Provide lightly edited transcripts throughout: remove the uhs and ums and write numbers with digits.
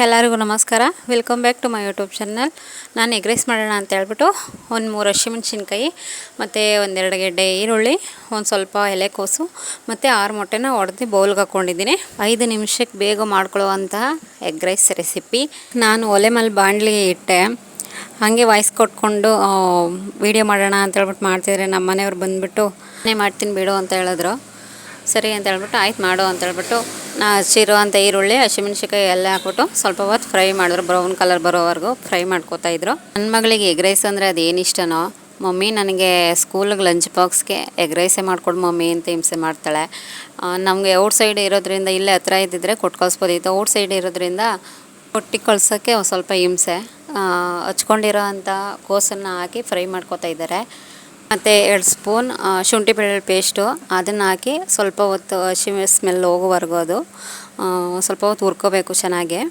ಎಲ್ಲರಿಗೂ ನಮಸ್ಕಾರ. Welcome back to my YouTube channel. ನಾನು ಎಗ್ ರೈಸ್ ಮಾಡೋಣ ಅಂತ ಹೇಳ್ಬಿಟ್ಟು ಒಂದು 3 ಹಸಿಮೆಣಸಿನ್ಕಾಯಿ ಮತ್ತು ಒಂದೆರಡು ಗೆಡ್ಡೆ ಈರುಳ್ಳಿ, ಒಂದು ಸ್ವಲ್ಪ ಎಲೆಕೋಸು ಮತ್ತು 6 ಮೊಟ್ಟೆನ ಒಡೆದು ಬೌಲ್ಗೆ ಹಾಕ್ಕೊಂಡಿದ್ದೀನಿ. 5 ನಿಮಿಷಕ್ಕೆ ಬೇಗ ಮಾಡ್ಕೊಳ್ಳುವಂತಹ ಎಗ್ ರೈಸ್ ರೆಸಿಪಿ. ನಾನು ಒಲೆ ಮೇಲೆ ಬಾಣಲಿ ಇಟ್ಟೆ, ಹಾಗೆ ವಾಯ್ಸ್ ಕೊಟ್ಕೊಂಡು ವೀಡಿಯೋ ಮಾಡೋಣ ಅಂತ ಹೇಳ್ಬಿಟ್ಟು ಮಾಡ್ತಿದ್ರೆ ನಮ್ಮ ಮನೆಯವ್ರು ಬಂದುಬಿಟ್ಟು ಮಾಡ್ತೀನಿ ಬಿಡು ಅಂತ ಹೇಳಿದ್ರು. ಸರಿ ಅಂತ ಹೇಳ್ಬಿಟ್ಟು ಆಯ್ತು ಮಾಡು ಅಂತ ಹೇಳ್ಬಿಟ್ಟು ಹಚ್ಚಿರುವಂಥ ಈರುಳ್ಳಿ, ಹಸಿಮೆಣ್ಸಿಕಾಯಿ ಎಲ್ಲ ಹಾಕ್ಬಿಟ್ಟು ಸ್ವಲ್ಪ ಹೊತ್ತು ಫ್ರೈ ಮಾಡಿದ್ರು. ಬ್ರೌನ್ ಕಲರ್ ಬರೋವರೆಗೂ ಫ್ರೈ ಮಾಡ್ಕೋತಾಯಿದ್ರು. ನನ್ನ ಮಗಳಿಗೆ ಎಗ್ ರೈಸ್ ಅಂದರೆ ಅದೇನು ಇಷ್ಟನೋ, ಮಮ್ಮಿ ನನಗೆ ಸ್ಕೂಲಿಗೆ ಲಂಚ್ ಬಾಕ್ಸ್ಗೆ ಎಗ್ ರೈಸೇ ಮಾಡ್ಕೊಡು ಮಮ್ಮಿ ಅಂತ ಹಿಂಸೆ ಮಾಡ್ತಾಳೆ. ನಮಗೆ ಔಟ್ ಸೈಡ್ ಇರೋದ್ರಿಂದ ಇಲ್ಲೇ ಹತ್ರ ಇದ್ದಿದ್ರೆ ಕೊಟ್ಟು ಕಳಿಸ್ಬೋದಿತ್ತು. ಔಟ್ ಸೈಡ್ ಇರೋದ್ರಿಂದ ಕೊಟ್ಟು ಕಳ್ಸೋಕ್ಕೆ ಸ್ವಲ್ಪ ಹಿಂಸೆ. ಹಚ್ಕೊಂಡಿರೋ ಅಂಥ ಕೋಸನ್ನು ಹಾಕಿ ಫ್ರೈ ಮಾಡ್ಕೋತಾ ಇದ್ದಾರೆ. ಮತ್ತು 2 ಸ್ಪೂನ್ ಶುಂಠಿ ಬೆಳ್ಳುಳ್ಳಿ ಪೇಸ್ಟು ಅದನ್ನು ಹಾಕಿ ಸ್ವಲ್ಪ ಹೊತ್ತು ಹಸಿ ಸ್ಮೆಲ್ ಹೋಗೋವರೆಗೂ ಅದು ಸ್ವಲ್ಪ ಹೊತ್ತು ಹುರ್ಕೋಬೇಕು ಚೆನ್ನಾಗಿ.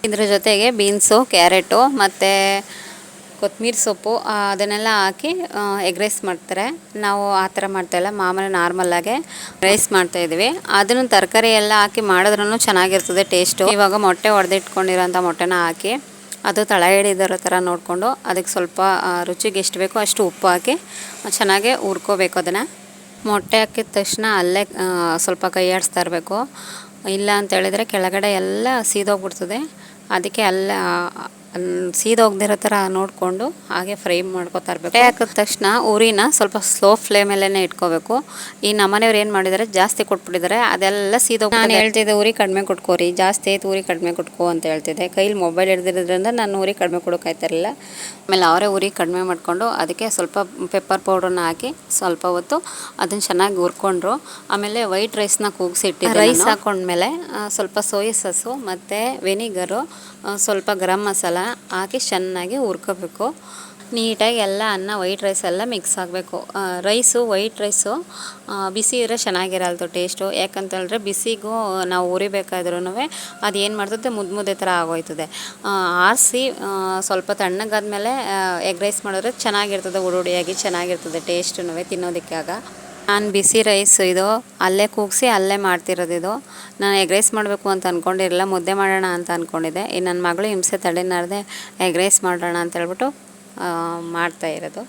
ಇದ್ರ ಜೊತೆಗೆ ಬೀನ್ಸು, ಕ್ಯಾರೆಟು ಮತ್ತು ಕೊತ್ತಂಬರಿ ಸೊಪ್ಪು ಅದನ್ನೆಲ್ಲ ಹಾಕಿ ಎಗ್ ರೈಸ್ ಮಾಡ್ತಾರೆ. ನಾವು ಆ ಥರ ಮಾಡ್ತಾಯಿಲ್ಲ, ಮಾಮೂಲಿ ನಾರ್ಮಲ್ಲಾಗೆ ರೈಸ್ ಮಾಡ್ತಾಯಿದ್ವಿ. ಅದನ್ನು ತರಕಾರಿ ಎಲ್ಲ ಹಾಕಿ ಮಾಡಿದ್ರೂ ಚೆನ್ನಾಗಿರ್ತದೆ ಟೇಸ್ಟು. ಇವಾಗ ಮೊಟ್ಟೆ ಹೊಡೆದಿಟ್ಕೊಂಡಿರೋಂಥ ಮೊಟ್ಟೆನ ಹಾಕಿ ಅದು ತಳ ಹಿಡಿದಿರೋ ಥರ ನೋಡಿಕೊಂಡು ಅದಕ್ಕೆ ಸ್ವಲ್ಪ ರುಚಿಗೆ ಎಷ್ಟು ಬೇಕೋ ಅಷ್ಟು ಉಪ್ಪು ಹಾಕಿ ಚೆನ್ನಾಗಿ ಹುರ್ಕೋಬೇಕು. ಅದನ್ನು ಮೊಟ್ಟೆ ಹಾಕಿದ ತಕ್ಷಣ ಅಲ್ಲೇ ಸ್ವಲ್ಪ ಕೈ ಆಡಿಸ್ತಾ ಇರಬೇಕು, ಇಲ್ಲ ಅಂತ ಹೇಳಿದರೆ ಕೆಳಗಡೆ ಎಲ್ಲ ಸೀದೋಗ್ಬಿಡ್ತದೆ. ಅದಕ್ಕೆ ಅಲ್ಲ ಸೀದೋಗ್ದಿರೋ ಥರ ನೋಡಿಕೊಂಡು ಹಾಗೆ ಫ್ರೈ ಮಾಡ್ಕೊತಾ ಇರಬೇಕು. ಮೊಟ್ಟೆ ಹಾಕಿದ ತಕ್ಷಣ ಉರಿನ ಸ್ವಲ್ಪ ಸ್ಲೋ ಫ್ಲೇಮಲ್ಲೇ ಇಟ್ಕೋಬೇಕು. ಈ ನಮ್ಮನೆಯವ್ರು ಏನು ಮಾಡಿದ್ದಾರೆ, ಜಾಸ್ತಿ ಕೊಟ್ಬಿಟ್ಟಿದ್ದಾರೆ, ಅದೆಲ್ಲ ಸೀದೋಗಿ. ನಾನು ಹೇಳ್ತಿದ್ದೆ ಉರಿ ಕಡಿಮೆ ಕೊಟ್ಕೋರಿ, ಜಾಸ್ತಿ ಆಯ್ತು ಉರಿ ಕಡಿಮೆ ಕೊಟ್ಕೋ ಅಂತ ಹೇಳ್ತಿದ್ದೆ. ಕೈಲಿ ಮೊಬೈಲ್ ಹಿಡ್ದಿರೋದ್ರಿಂದ ನಾನು ಉರಿ ಕಡಿಮೆ ಕೊಡೋಕ್ಕಾಯ್ತಿರಲಿಲ್ಲ. ಆಮೇಲೆ ಅವರೇ ಉರಿ ಕಡಿಮೆ ಮಾಡಿಕೊಂಡು ಅದಕ್ಕೆ ಸ್ವಲ್ಪ ಪೆಪ್ಪರ್ ಪೌಡ್ರನ್ನ ಹಾಕಿ ಸ್ವಲ್ಪ ಹೊತ್ತು ಅದನ್ನು ಚೆನ್ನಾಗಿ ಹುರ್ಕೊಂಡ್ರು. ಆಮೇಲೆ ವೈಟ್ ರೈಸ್ನ ಕೂಗಿಸಿಟ್ಟಿದ್ದೆ. ರೈಸ್ ಹಾಕೊಂಡ್ಮೇಲೆ ಸ್ವಲ್ಪ ಸೋಯಾ ಸಾಸು ಮತ್ತು ವೆನಿಗರು, ಸ್ವಲ್ಪ ಗರಂ ಮಸಾಲ ಹಾಕಿ ಚೆನ್ನಾಗಿ ಹುರ್ಕೋಬೇಕು. ನೀಟಾಗಿ ಎಲ್ಲ ಅನ್ನ ವೈಟ್ ರೈಸ್ ಎಲ್ಲ ಮಿಕ್ಸ್ ಆಗಬೇಕು. ವೈಟ್ ರೈಸು ಬಿಸಿ ಇರೋ ಚೆನ್ನಾಗಿರಲ್ದು ಟೇಸ್ಟು. ಯಾಕಂತೇಳಿದ್ರೆ ಬಿಸಿಗೂ ನಾವು ಉರಿಬೇಕಾದ್ರೂ ಅದು ಏನು ಮಾಡ್ತದೆ, ಮುದ್ದೆ ಥರ ಆಗೋಯ್ತದೆ. ಆರಿಸಿ ಸ್ವಲ್ಪ ತಣ್ಣಗಾದ್ಮೇಲೆ ಎಗ್ ರೈಸ್ ಮಾಡಿದ್ರೆ ಚೆನ್ನಾಗಿರ್ತದೆ, ಉಡುಡಿಯಾಗಿ ಚೆನ್ನಾಗಿರ್ತದೆ ಟೇಸ್ಟು ತಿನ್ನೋದಕ್ಕೆ. ಆಗ ನಾನು ಬಿಸಿ ರೈಸ್ ಇದು ಅಲ್ಲೇ ಕೂಗಿಸಿ ಅಲ್ಲೇ ಮಾಡ್ತಿರೋದು. ಇದು ನಾನು ಎಗ್ ರೈಸ್ ಮಾಡಬೇಕು ಅಂತ ಅಂದ್ಕೊಂಡಿರಲಿಲ್ಲ, ಮುದ್ದೆ ಮಾಡೋಣ ಅಂತ ಅಂದ್ಕೊಂಡಿದ್ದೆ. ಈ ನನ್ನ ಮಗಳು ಹಿಂಸೆ ತಡೆನಾರದೆ ಎಗ್ ರೈಸ್ ಮಾಡೋಣ ಅಂತ ಹೇಳ್ಬಿಟ್ಟು ಮಾಡ್ತಾಯಿರೋದು.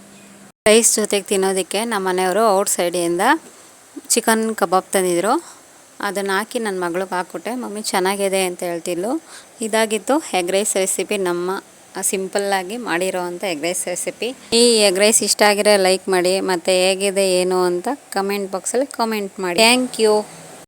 ರೈಸ್ ಜೊತೆಗೆ ತಿನ್ನೋದಕ್ಕೆ ನಮ್ಮ ಮನೆಯವರು ಔಟ್ ಸೈಡಿಂದ ಚಿಕನ್ ಕಬಾಬ್ ತಂದಿದ್ರು. ಅದನ್ನು ಹಾಕಿ ನನ್ನ ಮಗಳಿಗೆ ಹಾಕ್ಕೊಟ್ಟೆ. ಮಮ್ಮಿ ಚೆನ್ನಾಗಿದೆ ಅಂತ ಹೇಳ್ತಿದ್ಲು. ಇದಾಗಿತ್ತು ಎಗ್ ರೈಸ್ ರೆಸಿಪಿ, ನಮ್ಮ ಸಿಂಪಲ್ಲಾಗಿ ಮಾಡಿರೋ ಅಂಥ ಎಗ್ ರೈಸ್ ರೆಸಿಪಿ. ಈ ಎಗ್ ರೈಸ್ ಇಷ್ಟ ಆಗಿರೋ ಲೈಕ್ ಮಾಡಿ, ಮತ್ತು ಹೇಗಿದೆ ಏನು ಅಂತ ಕಮೆಂಟ್ ಬಾಕ್ಸಲ್ಲಿ ಕಾಮೆಂಟ್ ಮಾಡಿ. Thank you.